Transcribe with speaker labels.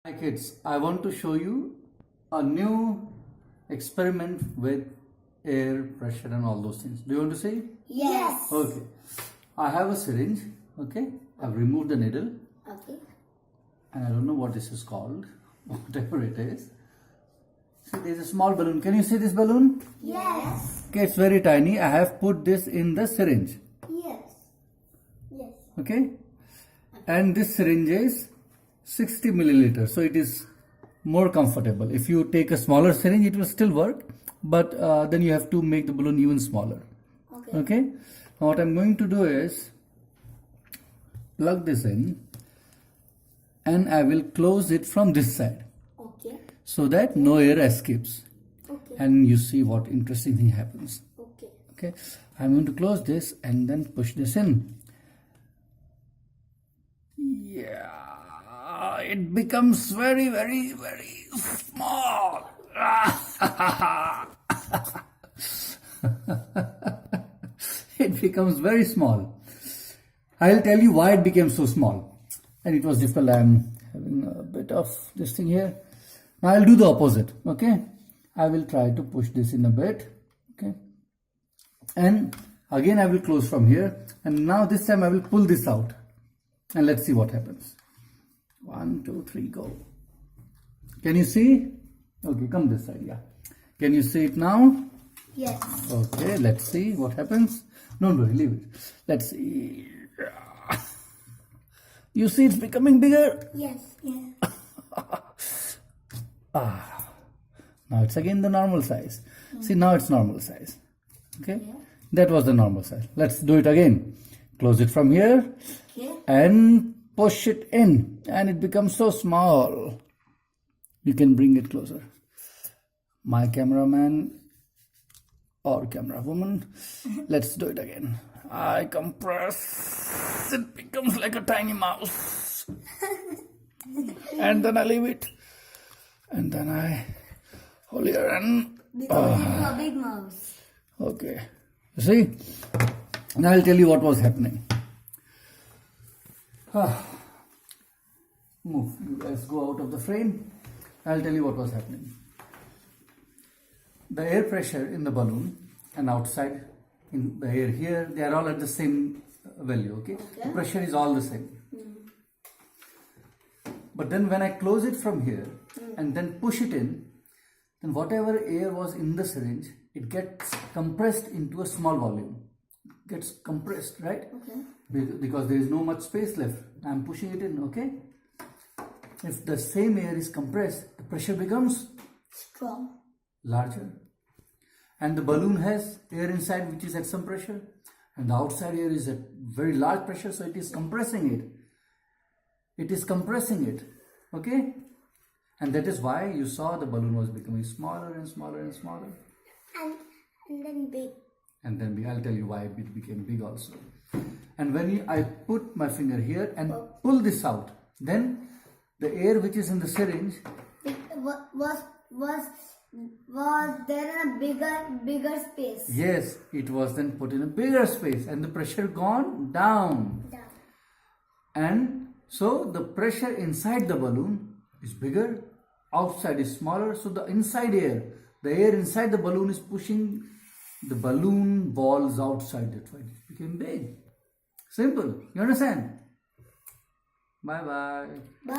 Speaker 1: Hi kids, I want to show you a new experiment with air pressure and all those things. Do you want to see?
Speaker 2: Yes.
Speaker 1: Okay. I have a syringe. Okay. I've removed the needle.
Speaker 2: Okay.
Speaker 1: And I don't know what this is called. Whatever it is. See, there's a small balloon. Can you see this balloon?
Speaker 2: Yes.
Speaker 1: Okay, it's very tiny. I have put this in the syringe.
Speaker 2: Yes. Yes.
Speaker 1: Okay. And this syringe is 60 milliliters, so it is more comfortable. If you take a smaller syringe, it will still work, but then you have to make the balloon even smaller. Okay. Now what I'm going to do is plug this in, and I will close it from this side.
Speaker 2: Okay.
Speaker 1: So that no air escapes.
Speaker 2: Okay.
Speaker 1: And you see what interesting thing happens.
Speaker 2: Okay.
Speaker 1: Okay. I'm going to close this and then push this in. Yeah. It becomes very, very, very small. It becomes very small. I'll tell you why it became so small. And it was difficult. I'm having a bit of this thing here. Now I'll do the opposite. Okay. I will try to push this in a bit. Okay. And again I will close from here. And now this time I will pull this out. And let's see what happens. 1, 2, 3, go. Can you see? Okay, come this side, yeah. Can you see it now?
Speaker 2: Yes.
Speaker 1: Okay, let's see what happens. Don't worry, leave it. Let's see. You see it's becoming bigger?
Speaker 2: Yes. Yes.
Speaker 1: Now it's again the normal size. See, now it's normal size. Okay?
Speaker 2: Yeah.
Speaker 1: That was the normal size. Let's do it again. Close it from here.
Speaker 2: Okay.
Speaker 1: And push it in, and it becomes so small. You can bring it closer. My cameraman or camera woman, let's do it again. I compress, it becomes like a tiny mouse. And then I leave it. And then I hold here and...
Speaker 2: Because it's a big mouse.
Speaker 1: Okay. You see? Now I'll tell you what was happening. Move. Let's go out of the frame. I'll tell you what was happening. The air pressure in the balloon and outside in the air here, they are all at the same value. Okay? The pressure is all the same. But then when I close it from here and then push it in, then whatever air was in the syringe, it gets compressed into a small volume. Gets compressed, right?
Speaker 2: Okay.
Speaker 1: Because there is no much space left. I'm pushing it in, okay? If the same air is compressed, the pressure becomes
Speaker 2: Strong.
Speaker 1: larger. And the balloon has air inside which is at some pressure. And the outside air is at very large pressure, so it is compressing it. It is compressing it, okay? And that is why you saw the balloon was becoming smaller and smaller and smaller.
Speaker 2: And then big.
Speaker 1: And then I'll tell you why it became big also. And when I put my finger here and pull this out, then the air which is in the syringe
Speaker 2: Was there a bigger space?
Speaker 1: Yes, it was then put in a bigger space and the pressure gone down.
Speaker 2: Down.
Speaker 1: And so the pressure inside the balloon is bigger, outside is smaller. So the inside air, the air inside the balloon is pushing the balloon walls outside. That's why it became big. Simple. You understand? Bye bye.
Speaker 2: Bye.